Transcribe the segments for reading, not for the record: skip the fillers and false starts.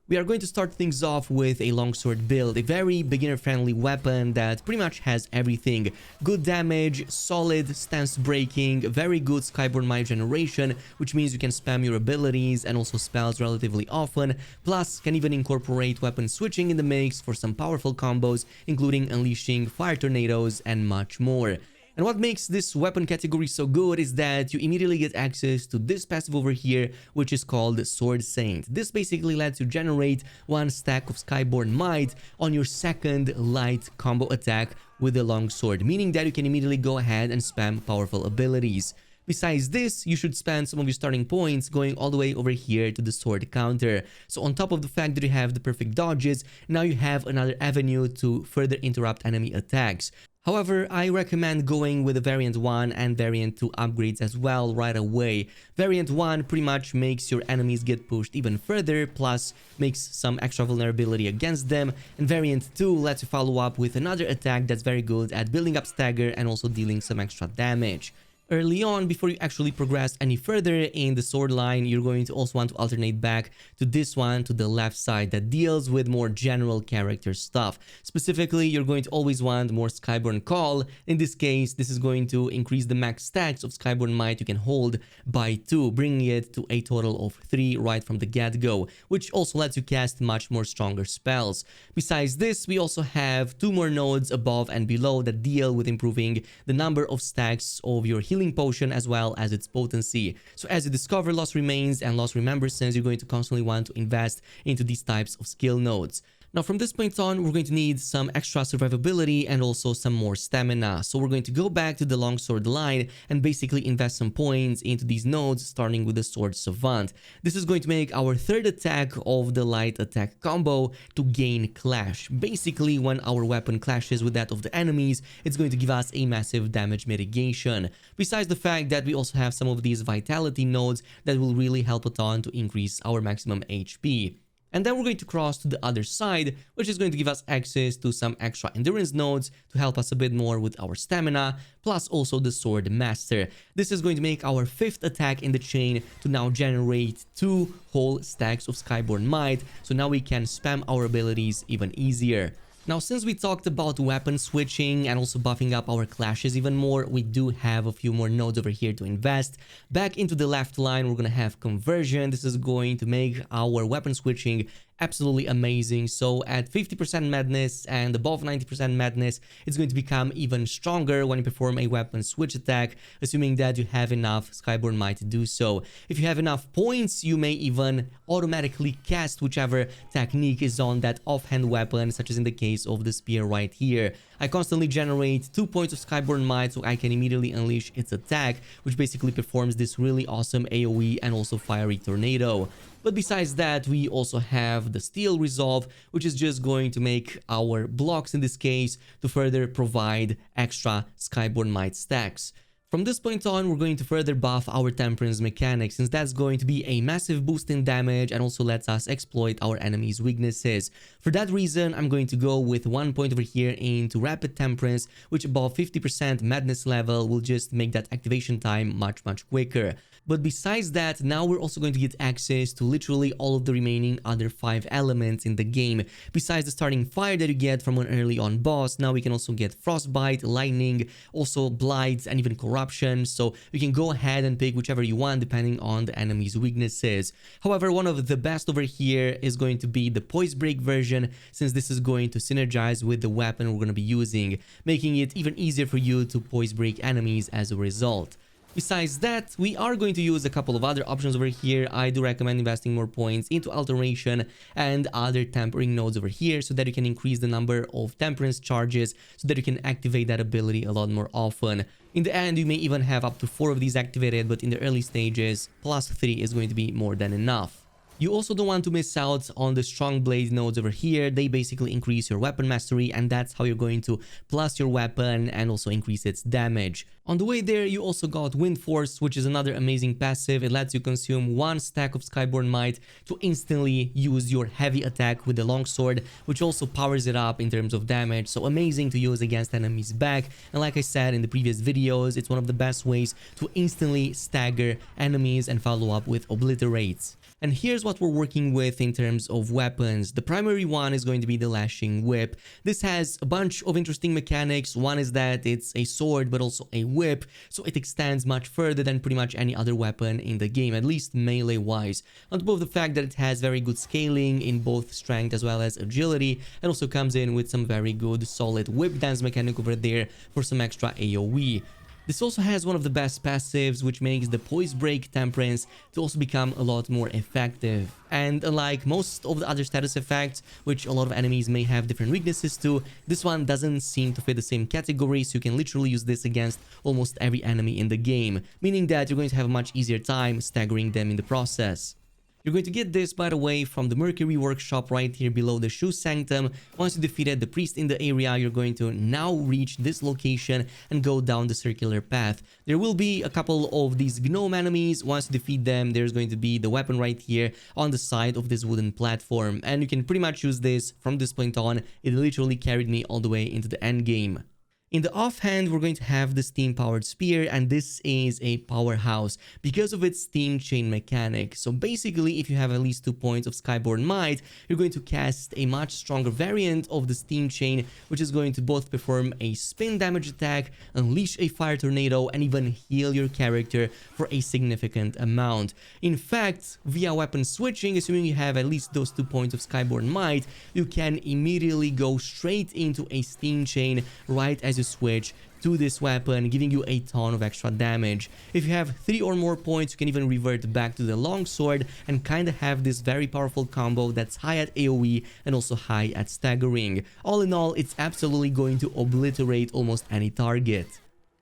We are going to start things off with a longsword build, a very beginner-friendly weapon that pretty much has everything. Good damage, solid stance breaking, very good Skyborn Might generation, which means you can spam your abilities and also spells relatively often, plus can even incorporate weapon switching in the mix for some powerful combos, including unleashing fire tornadoes and much more. And what makes this weapon category so good is that you immediately get access to this passive over here, which is called Sword Saint. This basically lets you generate one stack of Skyborn Might on your second light combo attack with the longsword, meaning that you can immediately go ahead and spam powerful abilities. Besides this, you should spend some of your starting points going all the way over here to the sword counter. So on top of the fact that you have the perfect dodges, now you have another avenue to further interrupt enemy attacks. However, I recommend going with the Variant 1 and Variant 2 upgrades as well right away. Variant 1 pretty much makes your enemies get pushed even further, plus makes some extra vulnerability against them. And Variant 2 lets you follow up with another attack that's very good at building up stagger and also dealing some extra damage. Early on, before you actually progress any further in the sword line, you're going to also want to alternate back to this one to the left side that deals with more general character stuff. Specifically, you're going to always want more Skyborn Call. In this case, this is going to increase the max stacks of Skyborn Might you can hold by 2, bringing it to a total of 3 right from the get-go, which also lets you cast much more stronger spells. Besides this, we also have 2 more nodes above and below that deal with improving the number of stacks of your healing potion as well as its potency. So as you discover Lost Remains and Lost Remembrances, you're going to constantly want to invest into these types of skill nodes. Now from this point on, we're going to need some extra survivability and also some more stamina. So we're going to go back to the longsword line and basically invest some points into these nodes, starting with the Sword Savant. This is going to make our third attack of the light attack combo to gain clash. Basically, when our weapon clashes with that of the enemies, it's going to give us a massive damage mitigation. Besides the fact that we also have some of these vitality nodes that will really help a ton to increase our maximum HP. And then we're going to cross to the other side, which is going to give us access to some extra endurance nodes to help us a bit more with our stamina, plus also the Sword Master. This is going to make our 5th attack in the chain to now generate 2 whole stacks of Skyborn Might, so now we can spam our abilities even easier. Now, since we talked about weapon switching and also buffing up our clashes even more, we do have a few more nodes over here to invest. Back into the left line, we're going to have Conversion. This is going to make our weapon switching absolutely amazing. So at 50% madness and above 90% madness, it's going to become even stronger when you perform a weapon switch attack, assuming that you have enough Skyborn Might to do so. If you have enough points, you may even automatically cast whichever technique is on that offhand weapon, such as in the case of the spear right here. I constantly generate 2 points of Skyborn Might so I can immediately unleash its attack, which basically performs this really awesome AoE and also fiery tornado. But besides that, we also have the Steel Resolve, which is just going to make our blocks in this case to further provide extra Skyborn Might stacks. From this point on, we're going to further buff our Temperance mechanic, since that's going to be a massive boost in damage and also lets us exploit our enemies' weaknesses. For that reason, I'm going to go with 1 point over here into Rapid Temperance, which above 50% madness level will just make that activation time much quicker. But besides that, now we're also going to get access to literally all of the remaining other 5 elements in the game. Besides the starting fire that you get from an early on boss, now we can also get Frostbite, Lightning, also Blight, and even Corruption. So you can go ahead and pick whichever you want depending on the enemy's weaknesses. However, one of the best over here is going to be the Poise Break version, since this is going to synergize with the weapon we're going to be using, making it even easier for you to Poise Break enemies as a result. Besides that, we are going to use a couple of other options over here. I do recommend investing more points into Alteration and other tempering nodes over here so that you can increase the number of temperance charges so that you can activate that ability a lot more often. In the end, you may even have up to 4 of these activated, but in the early stages, plus 3 is going to be more than enough. You also don't want to miss out on the strong blade nodes over here. They basically increase your weapon mastery, and that's how you're going to plus your weapon and also increase its damage. On the way there, you also got Wind Force, which is another amazing passive. It lets you consume 1 stack of Skyborn Might to instantly use your heavy attack with the longsword, which also powers it up in terms of damage. So amazing to use against enemies back. And like I said in the previous videos, it's one of the best ways to instantly stagger enemies and follow up with obliterates. And here's what we're working with in terms of weapons. The primary one is going to be the Lashing Whip. This has a bunch of interesting mechanics. One is that it's a sword but also a whip, so it extends much further than pretty much any other weapon in the game, at least melee wise. On top of the fact that it has very good scaling in both strength as well as agility, it also comes in with some very good solid whip dance mechanic over there for some extra AoE. This also has one of the best passives, which makes the Poise Break Temperance to also become a lot more effective. And unlike most of the other status effects, which a lot of enemies may have different weaknesses to, this one doesn't seem to fit the same category, so you can literally use this against almost every enemy in the game, meaning that you're going to have a much easier time staggering them in the process. You're going to get this, by the way, from the Mercury workshop right here below the Shoe Sanctum. Once you defeated the priest in the area, you're going to now reach this location and go down the circular path. There will be a couple of these gnome enemies. Once you defeat them, there's going to be the weapon right here on the side of this wooden platform. And you can pretty much use this from this point on. It literally carried me all the way into the end game. In the offhand, we're going to have the Steampowered Spear, and this is a powerhouse because of its steam chain mechanic. So basically, if you have at least 2 points of Skyborn Might, you're going to cast a much stronger variant of the steam chain, which is going to both perform a spin damage attack, unleash a fire tornado, and even heal your character for a significant amount. In fact, via weapon switching, assuming you have at least those 2 points of Skyborn Might, you can immediately go straight into a steam chain right as you switch to this weapon, giving you a ton of extra damage. If you have 3 or more points, you can even revert back to the longsword and kind of have this very powerful combo that's high at AoE and also high at staggering. All in all, it's absolutely going to obliterate almost any target.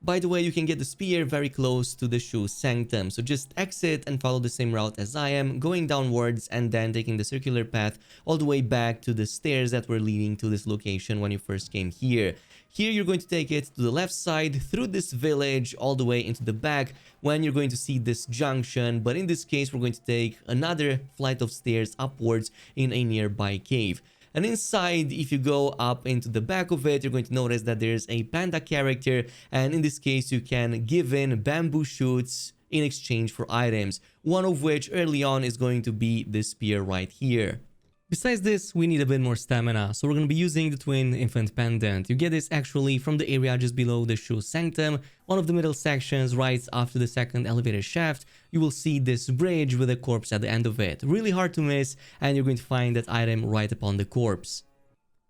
By the way, you can get the spear very close to the Shoe Sanctum, so just exit and follow the same route as I am, going downwards and then taking the circular path all the way back to the stairs that were leading to this location when you first came here. Here you're going to take it to the left side through this village all the way into the back when you're going to see this junction, but in this case we're going to take another flight of stairs upwards in a nearby cave. And inside, if you go up into the back of it, you're going to notice that there's a panda character, and in this case you can give in bamboo shoots in exchange for items, one of which early on is going to be this spear right here. Besides this, we need a bit more stamina, so we're going to be using the Twin Infant Pendant. You get this actually from the area just below the Shoe Sanctum, one of the middle sections right after the second elevator shaft. You will see this bridge with a corpse at the end of it. Really hard to miss, and you're going to find that item right upon the corpse.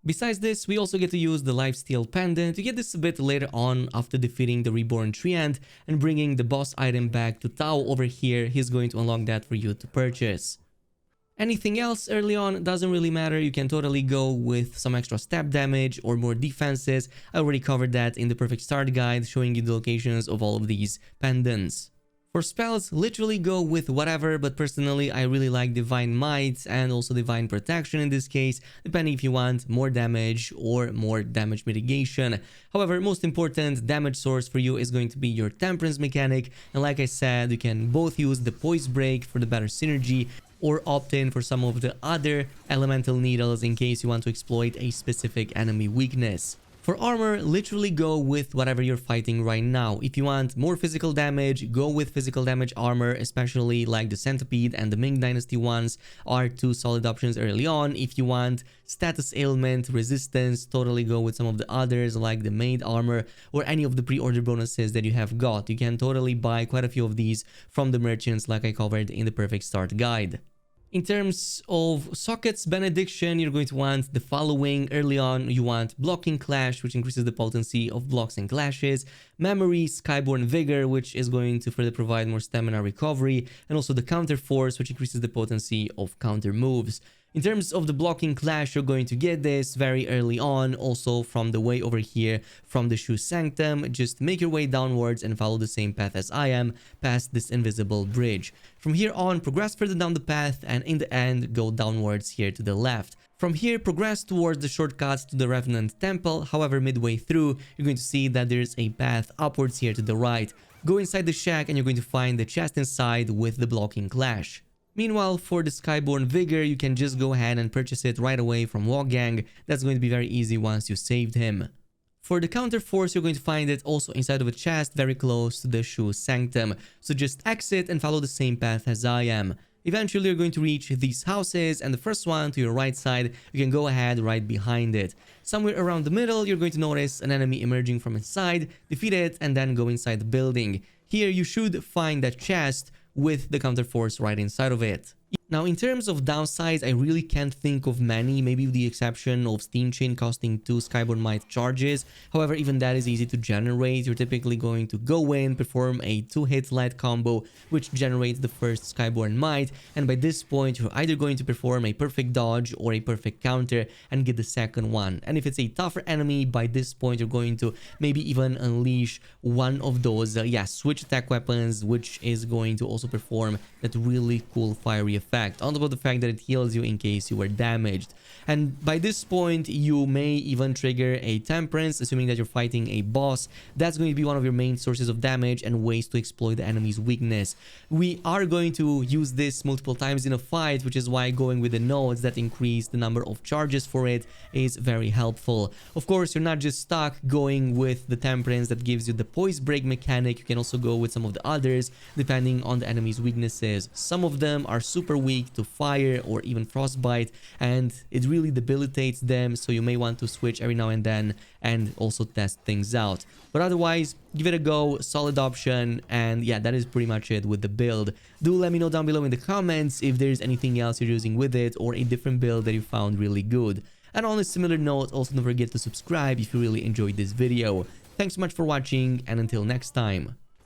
Besides this, we also get to use the Lifesteal Pendant. You get this a bit later on after defeating the Reborn Treant and bringing the boss item back to Tao over here. He's going to unlock that for you to purchase. Anything else early on doesn't really matter. You can totally go with some extra stab damage or more defenses. I already covered that in the Perfect Start guide, showing you the locations of all of these pendants. For spells, literally go with whatever, but personally I really like Divine Might and also Divine Protection in this case, depending if you want more damage or more damage mitigation. However, most important damage source for you is going to be your Temperance mechanic, and like I said, you can both use the Poise Break for the better synergy or opt in for some of the other elemental needles in case you want to exploit a specific enemy weakness. For armor, literally go with whatever you're fighting right now. If you want more physical damage, go with physical damage armor, especially like the Centipede and the Ming Dynasty ones are 2 solid options early on. If you want status ailment, resistance, totally go with some of the others like the Maid armor or any of the pre-order bonuses that you have got. You can totally buy quite a few of these from the merchants like I covered in the Perfect Start guide. In terms of sockets benediction, you're going to want the following. Early on, you want Blocking Clash, which increases the potency of blocks and clashes, Memory, Skyborn Vigor, which is going to further provide more stamina recovery, and also the Counter Force, which increases the potency of counter moves. In terms of the Blocking Clash, you're going to get this very early on, also from the way over here from the Shoe Sanctum. Just make your way downwards and follow the same path as I am, past this invisible bridge. From here on, progress further down the path, and in the end, go downwards here to the left. From here, progress towards the shortcuts to the Revenant Temple. However, midway through, you're going to see that there's a path upwards here to the right. Go inside the shack and you're going to find the chest inside with the Blocking Clash. Meanwhile, for the Skyborn Vigor, you can just go ahead and purchase it right away from Wuchang. That's going to be very easy once you saved him. For the Counter Force, you're going to find it also inside of a chest very close to the Shoe Sanctum. So just exit and follow the same path as I am. Eventually, you're going to reach these houses, and the first one to your right side, you can go ahead right behind it. Somewhere around the middle, you're going to notice an enemy emerging from inside, defeat it, and then go inside the building. Here, you should find that chest with the counterforce right inside of it. Now, in terms of downsides, I really can't think of many, maybe with the exception of Steam Chain costing 2 Skyborn Might charges. However, even that is easy to generate. You're typically going to go in, perform a 2-hit light combo, which generates the first Skyborn Might, and by this point, you're either going to perform a perfect dodge or a perfect counter and get the second one. And if it's a tougher enemy, by this point, you're going to maybe even unleash one of those, switch attack weapons, which is going to also perform that really cool fiery effect, on top of the fact that it heals you in case you were damaged. And by this point, you may even trigger a Temperance, assuming that you're fighting a boss. That's going to be one of your main sources of damage and ways to exploit the enemy's weakness. We are going to use this multiple times in a fight, which is why going with the nodes that increase the number of charges for it is very helpful. Of course, you're not just stuck going with the Temperance that gives you the poise break mechanic. You can also go with some of the others depending on the enemy's weaknesses. Some of them are super weak to fire or even frostbite, and it really debilitates them, so you may want to switch every now and then and also test things out. But otherwise, give it a go, solid option, and yeah, that is pretty much it with the build. Do let me know down below in the comments if there's anything else you're using with it or a different build that you found really good. And on a similar note, also don't forget to subscribe if you really enjoyed this video. Thanks so much for watching, and until next time.